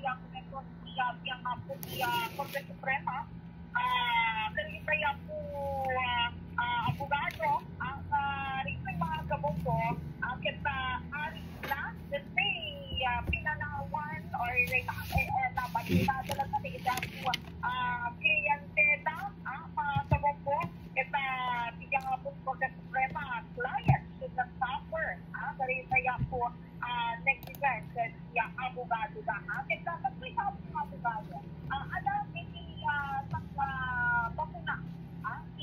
yang ito yang po Korte Suprema dahil kaya po abogado ang rin mga kabungko kita ari na kasi pinanawan or napakita talaga ni ito kliyente na mga kabungko kita bigyan nga po Korte Suprema client should not suffer dahil kaya po negligence yung abogado na kita pag-isa po ng abogado alam hindi bakuna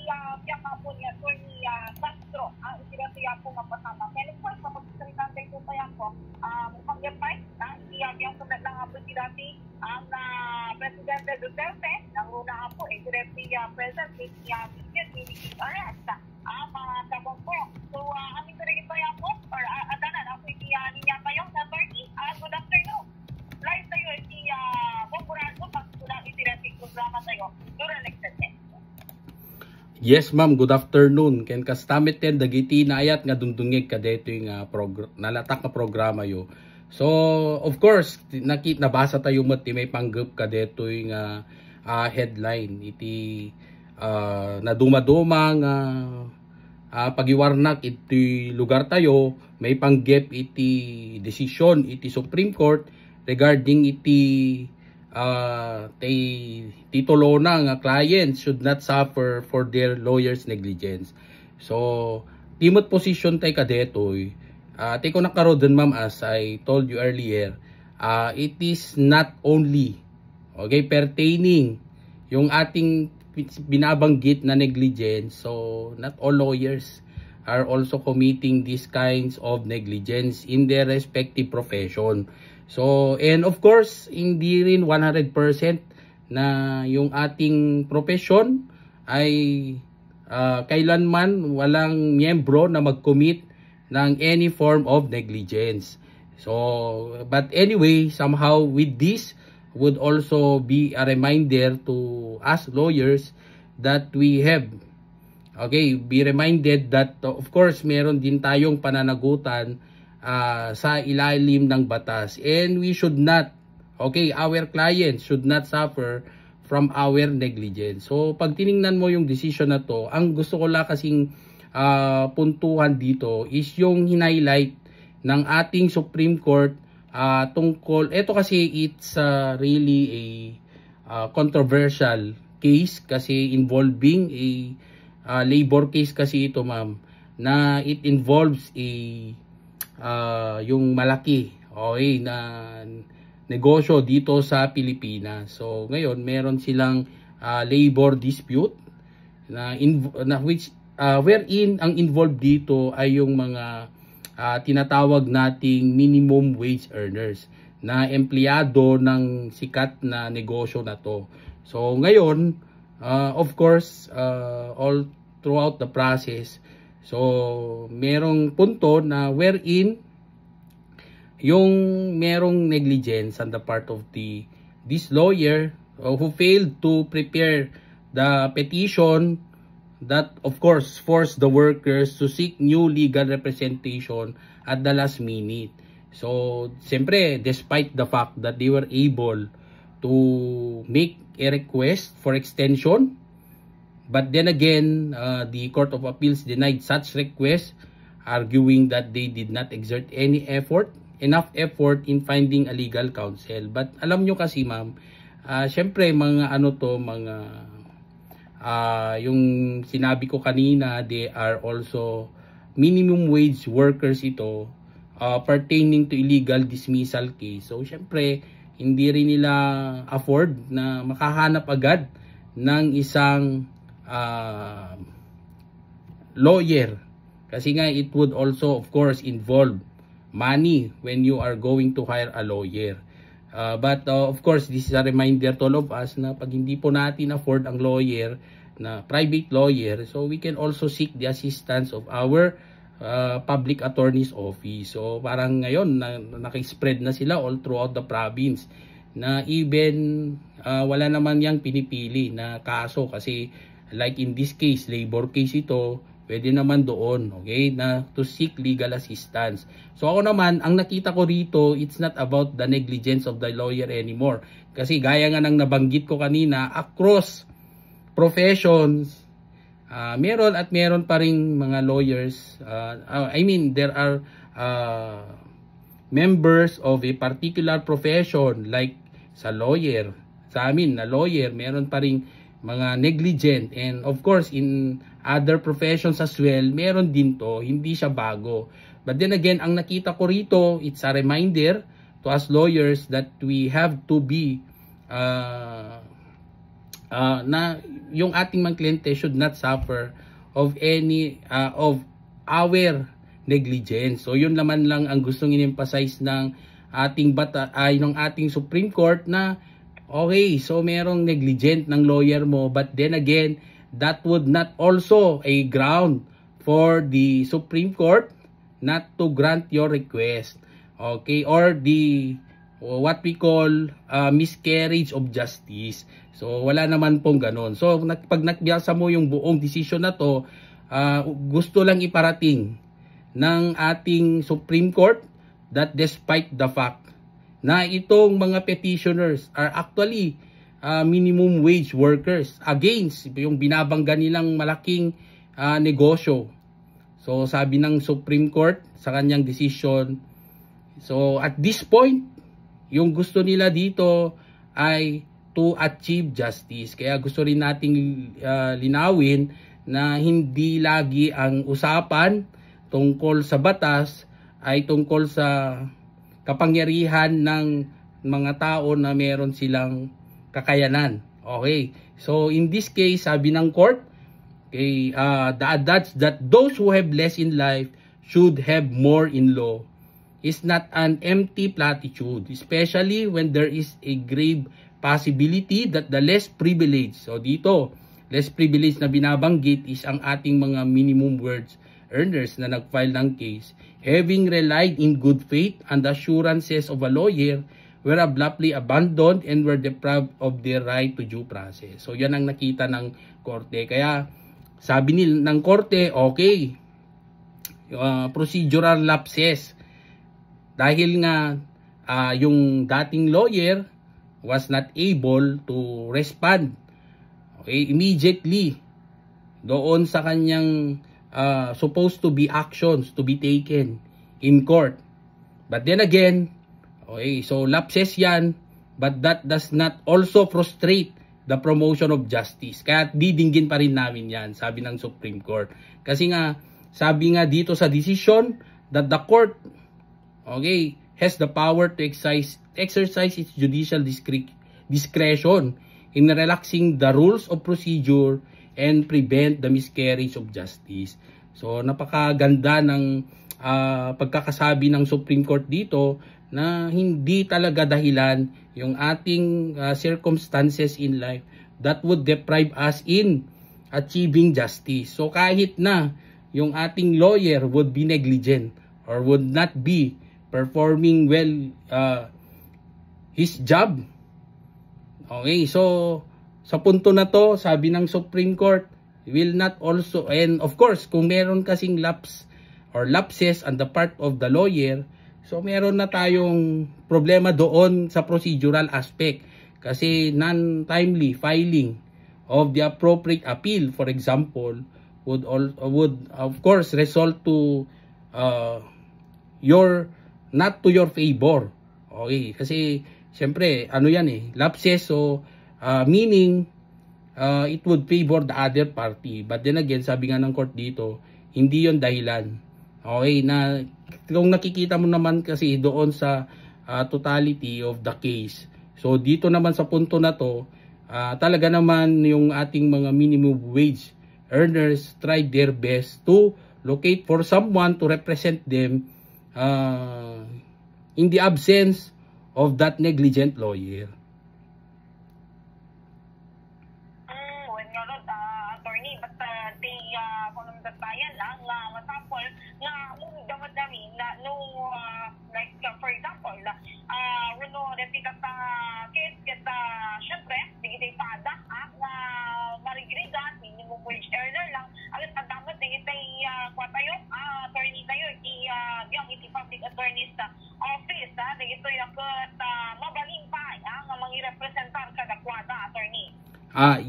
yung mga po niya to ni Castro siya po mapasama kaya of course mapagsalita tayo tayo po pangyapay yung sunod lang po sila ang Presidente Duterte nang una po direct President Minimis arrest mga sabong po so aming rin ito yan po or adanan ako niya kayo na attorney good afternoon live tayo si Bongurado pagsulang itirating programa tayo during next session. Yes ma'am, good afternoon. Ken kastamit ten dagiti naayat nga dungdungig kadeto yung nalatak na programa yo. So of course nabasa tayo mo may panggap kadeto yung headline iti na dumadumang pagiwarnak iti lugar tayo may panggap iti decision iti Supreme Court regarding iti titulo na nga clients should not suffer for their lawyers negligence. So timot position tay kadetoy tay ko nakaroon ma'am as I told you earlier it is not only pertaining yung ating binabanggit na negligence. So not all lawyers are also committing these kinds of negligence in their respective profession. So and of course hindi rin 100% na yung ating profession ay kailanman walang miyembro na mag-commit ng any form of negligence. So but anyway, somehow with this would also be a reminder to us lawyers that we have be reminded that of course meron din tayong pananagutan sa ilalim ng batas and we should not our clients should not suffer from our negligence. So pag tiningnan mo yung decision na to, ang gusto ko lang kasing puntuhan dito is yung highlight ng ating Supreme Court tungkol, ito kasi it's really a controversial case kasi involving a labor case kasi ito ma'am na it involves yung malaki na negosyo dito sa Pilipinas. So ngayon meron silang labor dispute wherein ang involved dito ay yung mga tinatawag nating minimum wage earners na empleyado ng sikat na negosyo na to. So ngayon, of course, all throughout the process, so merong punto na wherein yung merong negligence on the part of this lawyer who failed to prepare the petition that of course forced the workers to seek new legal representation at the last minute. So siyempre despite the fact that they were able to make a request for extension, but then again the Court of Appeals denied such request, arguing that they did not exert enough effort in finding a legal counsel. But alam nyo kasi ma'am, siyempre mga yung sinabi ko kanina, they are also minimum wage workers ito pertaining to illegal dismissal case. So syempre hindi rin nila afford na makahanap agad ng isang lawyer kasi nga it would also of course involve money when you are going to hire a lawyer. But of course, this is a reminder to all of us na pag hindi po natin afford ang lawyer, na private lawyer, so we can also seek the assistance of our public attorney's office. So parang ngayon, nakispread na sila all throughout the province na even wala naman yang pinipili na kaso kasi like in this case, labor case ito, pwede naman doon, okay, na to seek legal assistance. So ako naman, ang nakita ko rito, it's not about the negligence of the lawyer anymore. Kasi gaya nga ng nabanggit ko kanina, across professions, meron pa ring mga lawyers, there are members of a particular profession like sa lawyer, sa amin na lawyer, meron pa ring mga negligent, and of course in other professions as well, meron din to, hindi siya bago. But then again, ang nakita ko rito, it's a reminder to us lawyers that we have to be na yung ating mga kliyente should not suffer of any of our negligence. So yun naman lang ang gustong in-emphasize ng ating ng ating Supreme Court, na okay, so merong negligent ng lawyer mo, but then again, that would not also a ground for the Supreme Court not to grant your request. Okay, or the what we call miscarriage of justice. So wala naman pong ganon. So pag nagbasa mo yung buong decision na to, gusto lang iparating ng ating Supreme Court that despite the fact na itong mga petitioners are actually minimum wage workers against yung binabangga nilang malaking negosyo. So sabi ng Supreme Court sa kanyang decision, so at this point, yung gusto nila dito ay to achieve justice. Kaya gusto rin nating linawin na hindi lagi ang usapan tungkol sa batas ay tungkol sa kapangyarihan ng mga tao na meron silang kakayanan. Okay. So in this case, sabi ng court, okay, the adage that those who have less in life should have more in law is not an empty platitude, especially when there is a grave possibility that the less privileged, so dito, less privileged na binabanggit is ang ating mga minimum wage earners na nag-file ng case, having relied in good faith on the assurances of a lawyer, were abruptly abandoned and were deprived of their right to due process. So yan ang nakita ng korte. Kaya sabi ng korte, okay, procedural lapses. Dahil nga yung dating lawyer was not able to respond, okay, immediately doon sa kanyang supposed to be actions to be taken in court. But then again, okay, so lapses yan, but that does not also frustrate the promotion of justice. Kaya didinggin pa rin namin yan, sabi ng Supreme Court. Kasi nga, sabi nga dito sa decision that the court, okay, has the power to exercise its judicial discretion in relaxing the rules of procedure and prevent the miscarriage of justice. So napakaganda ng pagkakasabi ng Supreme Court dito na hindi talaga dahilan yung ating circumstances in life that would deprive us in achieving justice. So kahit na yung ating lawyer would be negligent or would not be performing well his job. Okay, so sa punto na to, sabi ng Supreme Court, will not also, and of course, kung meron kasing lapse or lapses on the part of the lawyer, so meron na tayong problema doon sa procedural aspect. Kasi non-timely filing of the appropriate appeal, for example, would of course result to not to your favor. Okay, kasi siyempre, ano yan lapses, so meaning it would favor the other party. But then again, sabi nga ng court dito, hindi yon dahilan. Okay, na kung nakikita mo naman kasi doon sa totality of the case. So dito naman sa punto na to, talaga naman yung ating mga minimum wage earners tried their best to locate for someone to represent them in the absence of that negligent lawyer. Attorney, but kung bayan lang, masapol, nga damad namin, na no, like, for example, no, repikat case, kita, syempre, digitay pada, nga marigrigan, minimum wage earner lang, agad damad, digitay i-representar kadakwada, attorney.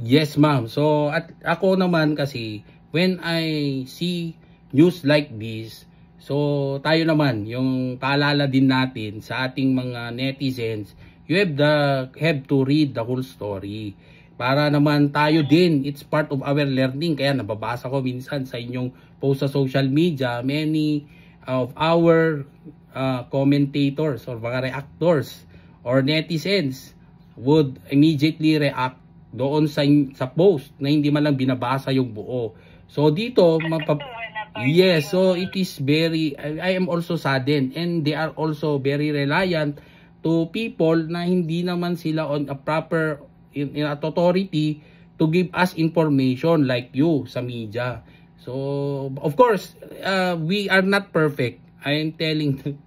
Yes, ma'am. So, at ako naman kasi, when I see news like this, so tayo naman, yung paalala din natin sa ating mga netizens, you have to read the whole story. Para naman tayo din, it's part of our learning. Kaya nababasa ko minsan sa inyong post sa social media, many of our commentators or mga reactors or netizens would immediately react doon sa post na hindi man lang binabasa yung buo. So dito, yes, so it is very, I am also saddened, and they are also very reliant to people na hindi naman sila on a proper in authority to give us information like you sa media. So of course, we are not perfect. I am telling,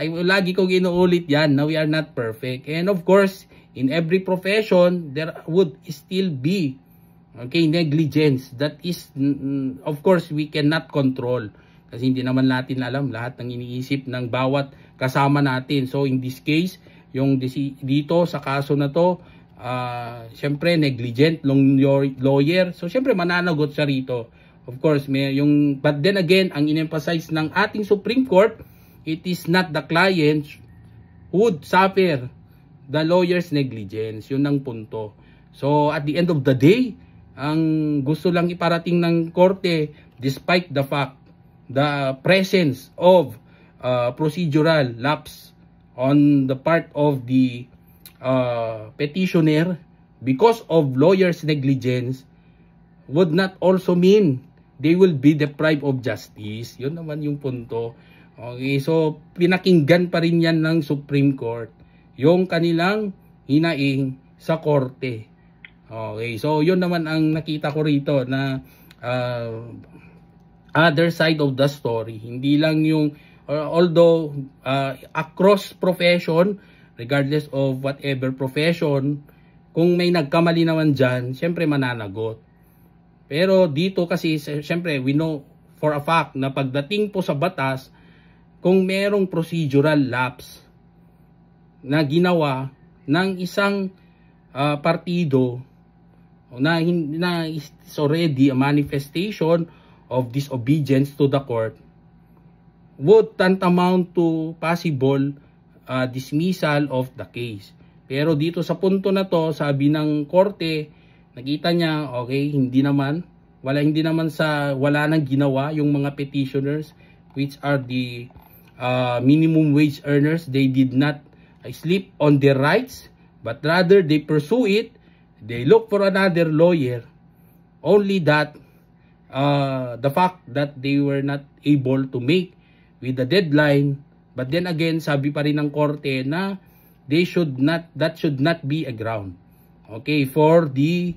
lagi kong inuulit yan na we are not perfect. And of course, in every profession, there would still be negligence. That is, of course, we cannot control. Kasi hindi naman natin alam lahat ng iniisip ng bawat kasama natin. So in this case, yung dito sa kaso na to, syempre negligent lawyer. So syempre mananagot siya rito. Of course, but then again, ang in-emphasize ng ating Supreme Court, it is not the client who would suffer the lawyer's negligence. Yun ang punto. So at the end of the day, ang gusto lang iparating ng korte, despite the fact, the presence of procedural lapse on the part of the petitioner because of lawyer's negligence, would not also mean they will be deprived of justice. Yun naman yung punto. Okay, so pinakinggan pa rin yan ng Supreme Court yung kanilang hinaing sa korte. Okay, so yun naman ang nakita ko rito na other side of the story. Hindi lang yung, although across profession, regardless of whatever profession, kung may nagkamali naman dyan, syempre mananagot. Pero dito kasi, syempre, we know for a fact na pagdating po sa batas, kung merong procedural lapse na ginawa ng isang partido na is already a manifestation of disobedience to the court, would tantamount to possible dismissal of the case. Pero dito sa punto na to, sabi ng korte, nakita niya, okay, wala nang ginawa yung mga petitioners, which are the minimum wage earners. They did not sleep on their rights, but rather they pursue it. They look for another lawyer. Only that the fact that they were not able to make with the deadline, but then again, sabi pa rin ng korte na that should not be a ground, okay, for the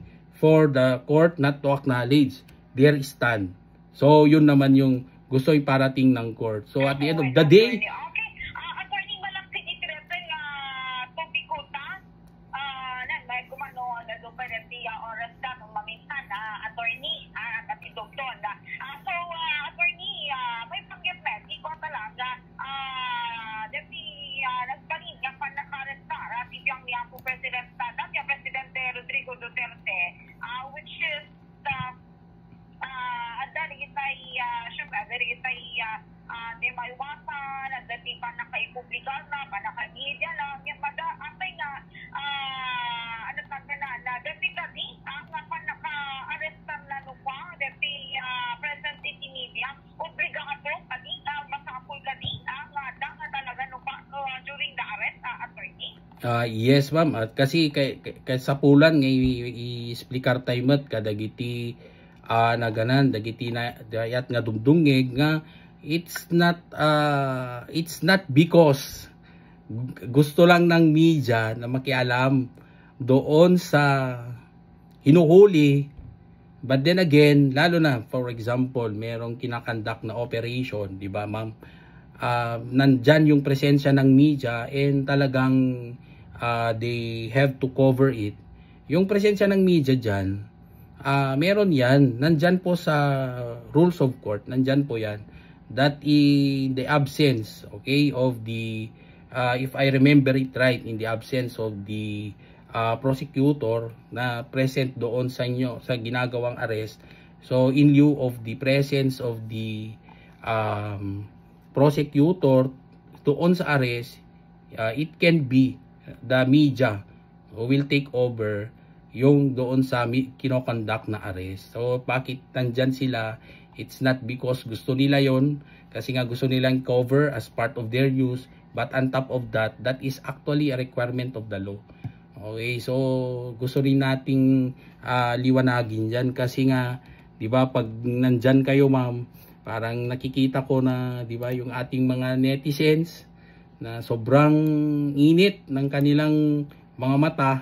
court not to acknowledge their stand. So yun naman yung gusto iparating ng court. So at the end of the day, attorney, malaki itrepen topikuta may kumano na do pa siya oras ka nung maminsan attorney at doktor so attorney may pangyayari ikaw talaga nagbalin yung panakarestar at yung po President Presidente Rodrigo Duterte, which is di maiwasan at dati pa nakaipublikar na panaka-media lang yung atay nga na dati kadi ang panaka-arrestan na nupa dati present in media obligato kadi masapul kadi ang talaga nupa during the arrest, attorney. Yes ma'am, at kasi kay sa pulan nga i-explicar timet kadagiti naganan dagiti na dayat nga dumdungeg nga it's not because gusto lang ng media na makialam doon sa hinuhuli, but then again, lalo na for example merong kinakandak na operation, di ba ma'am, nandyan yung presensya ng media and talagang they have to cover it. Yung presensya ng media dyan, meron yan, nandyan po sa rules of court, nandyan po yan, that in the absence, okay, of the, if I remember it right, in the absence of the prosecutor na present doon sa inyo sa ginagawang arrest. So in lieu of the presence of the prosecutor doon sa arrest, it can be the media will take over yung doon sa kinoconduct na arrest. So bakit nandyan sila? It's not because gusto nila yon, kasi nga gusto nilang cover as part of their news, but on top of that, that is actually a requirement of the law. Okay, so gusto rin nating liwanagin dyan, kasi nga, di ba, pag nandyan kayo ma'am, parang nakikita ko na, di ba, yung ating mga netizens na sobrang init ng kanilang mga mata,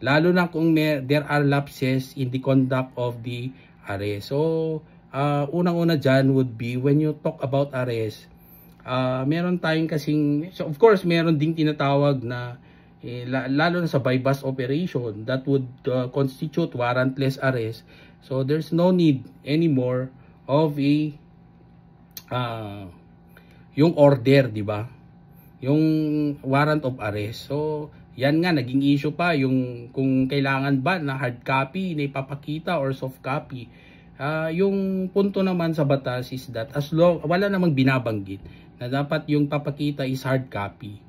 lalo na kung there are lapses in the conduct of the arrest. So unang-una dyan would be when you talk about arrest, meron tayong kasing, so of course meron ding tinatawag na lalo na sa bypass operation that would constitute warrantless arrest. So there's no need anymore of a yung order, di ba? Yung warrant of arrest. So yan nga, naging issue pa yung kung kailangan ba na hard copy na ipapakita or soft copy. Yung punto naman sa batas is that as long, wala namang binabanggit na dapat yung papakita is hard copy.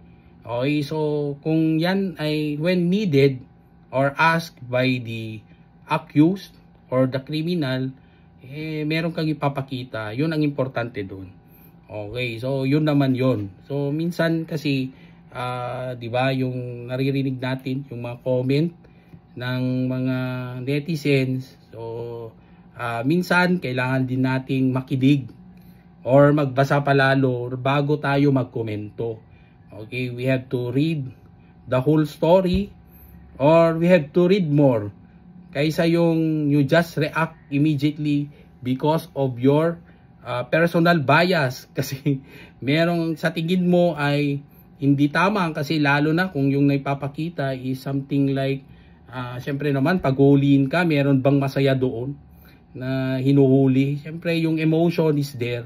Okay, so kung yan ay when needed or asked by the accused or the criminal, meron kang ipapakita. Yun ang importante doon. Okay, so yun naman yun. So minsan kasi di ba, yung naririnig natin yung mga comment ng mga netizens. So minsan kailangan din nating makinig or magbasa palalo bago tayo magkomento. Okay, we have to read the whole story or we have to read more kaysa yung you just react immediately because of your personal bias, kasi merong sa tingin mo ay hindi tama, kasi lalo na kung yung naipapakita is something like syempre naman pag huliin ka, meron bang masaya doon na hinuhuli? Syempre yung emotion is there.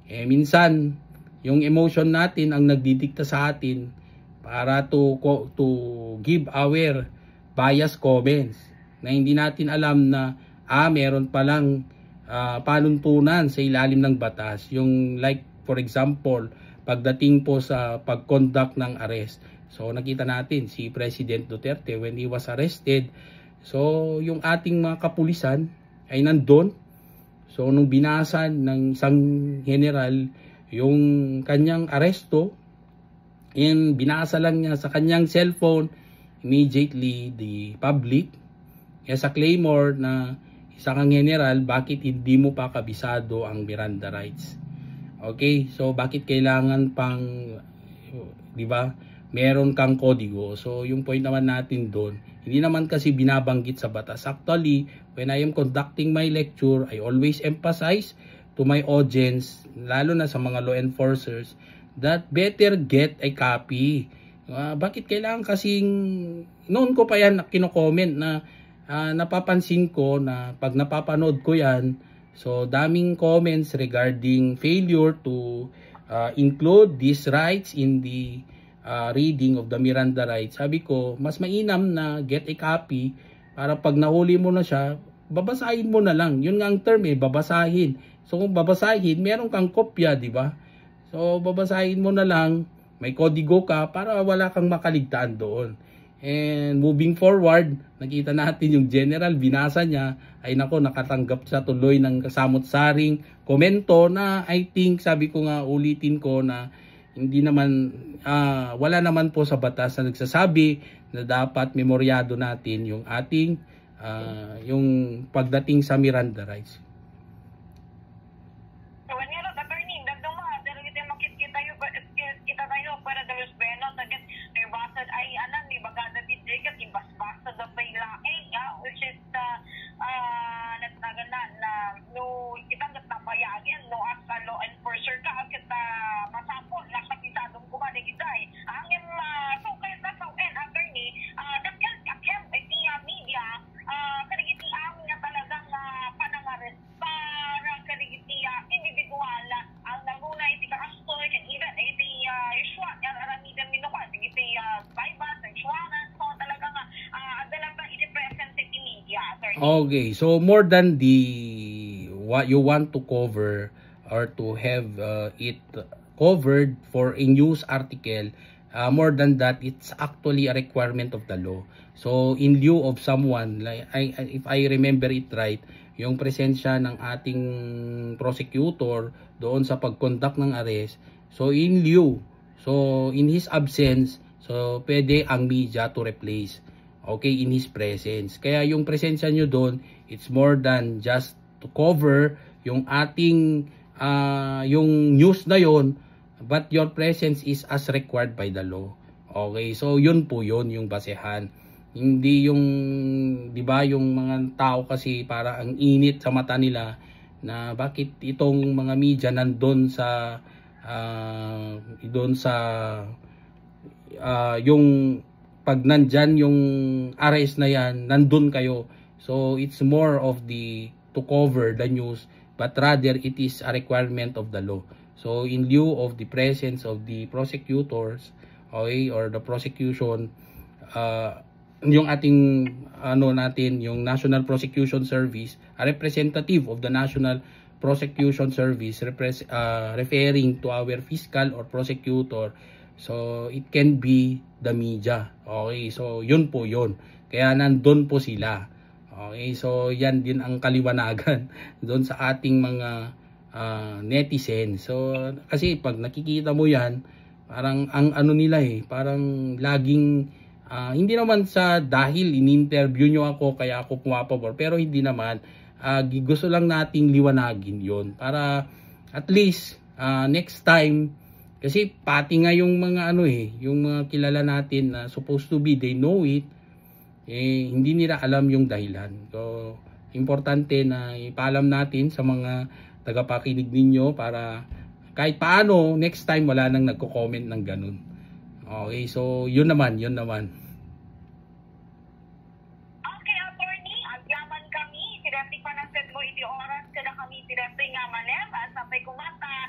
Minsan yung emotion natin ang nagdidikta sa atin para to give our bias comments na hindi natin alam na meron palang panuntunan sa ilalim ng batas. Yung like for example, pagdating po sa pag-conduct ng arrest. So nakita natin si President Duterte when he was arrested. So yung ating mga kapulisan ay nandun. So nung binasa ng isang general yung kanyang aresto, and binasa lang niya sa kanyang cellphone, immediately the public as a claimor na isang general, bakit hindi mo pa kabisado ang Miranda rights? Okay, so bakit kailangan pang, di ba, meron kang kodigo? So yung point naman natin doon, hindi naman kasi binabanggit sa batas. Actually, when I am conducting my lecture, I always emphasize to my audience, lalo na sa mga law enforcers, that better get a copy. Bakit kailangan kasing, noon ko pa yan kino-comment na napapansin ko na pag napapanood ko yan, so daming comments regarding failure to include these rights in the reading of the Miranda rights. Sabi ko, mas mainam na get a copy para pag nahuli mo na siya, babasahin mo na lang. Yun nga ang term babasahin. So kung babasahin, meron kang kopya, di ba? So babasahin mo na lang, may kodigo ka para wala kang makaligtaan doon. And moving forward, nakita natin yung general, binasa niya, ay nako, nakatanggap sa tuloy ng kasamot-saring komento na I think, sabi ko nga, ulitin ko na hindi naman, wala naman po sa batas na nagsasabi na dapat memoryado natin yung ating, yung pagdating sa Miranda rights. attorney. Okay, so more than the what you want to cover or to have it covered for a news article, more than that, it's actually a requirement of the law. So in lieu of someone, like if I remember it right, yung presensya ng ating prosecutor doon sa pag-conduct ng arrest, so in lieu, so in his absence, so pwede ang media to replace, okay, in his presence. Kaya yung presensya nyo doon, it's more than just to cover yung ating yung news na yon, but your presence is as required by the law. Okay, so yun po yun yung basehan. Hindi yung, di ba, yung mga tao kasi para ang init sa mata nila na bakit itong mga media nandun sa yung pag nandyan yung arrest na yan, nandun kayo. So it's more of the to cover the news, but rather it is a requirement of the law. So in lieu of the presence of the prosecutors, okay, or the prosecution, yung ating natin, yung National Prosecution Service, a representative of the National Prosecution Service referring to our fiscal or prosecutor, so it can be the media. Okay, so yun po yun, kaya nandun po sila. Okay, so yan din ang kaliwanagan doon sa ating mga netizens. So kasi pag nakikita mo yan, parang ang ano nila parang laging hindi naman sa dahil in-interview nyo ako kaya ako pumapabor, pero hindi naman, gusto lang nating liwanagin yon para at least next time, kasi pati nga yung mga yung mga kilala natin na supposed to be, they know it, hindi nila alam yung dahilan. So importante na ipaalam natin sa mga tagapakinig ninyo para kahit paano next time wala nang nagko-comment ng ganun. Okay, so yun naman. Okay, attorney, agyaman kami, direct pa na set mo iti oras kada kami direct nga manem, sampai kumata,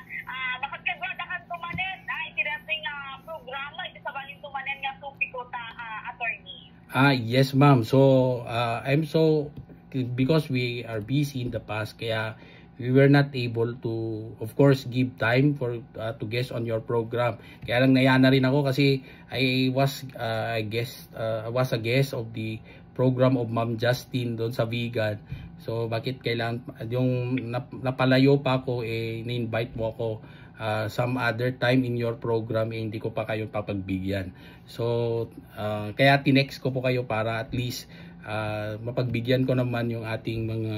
makagkagwadahan tumanen, direct nga programa, iti sabalin tumanen nga supiko ta, attorney. Yes ma'am, so I'm so, because we are busy in the past, kaya we were not able to, of course, give time for to guest on your program. Kaya lang nayana rin ako kasi I was a guest of the program of Ma'am Justine doon sa Vegan. So bakit kailangan yung napalayo pa ako, na-invite mo ako some other time in your program, hindi ko pa kayo papagbigyan. So kaya tinext ko po kayo para at least mapagbigyan ko naman yung ating mga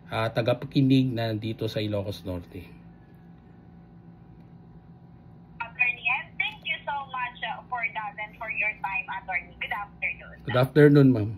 tagapakinig na dito sa Ilocos Norte. Attorney, and thank you so much for that and for your time, attorney. Good afternoon. Good afternoon, ma'am.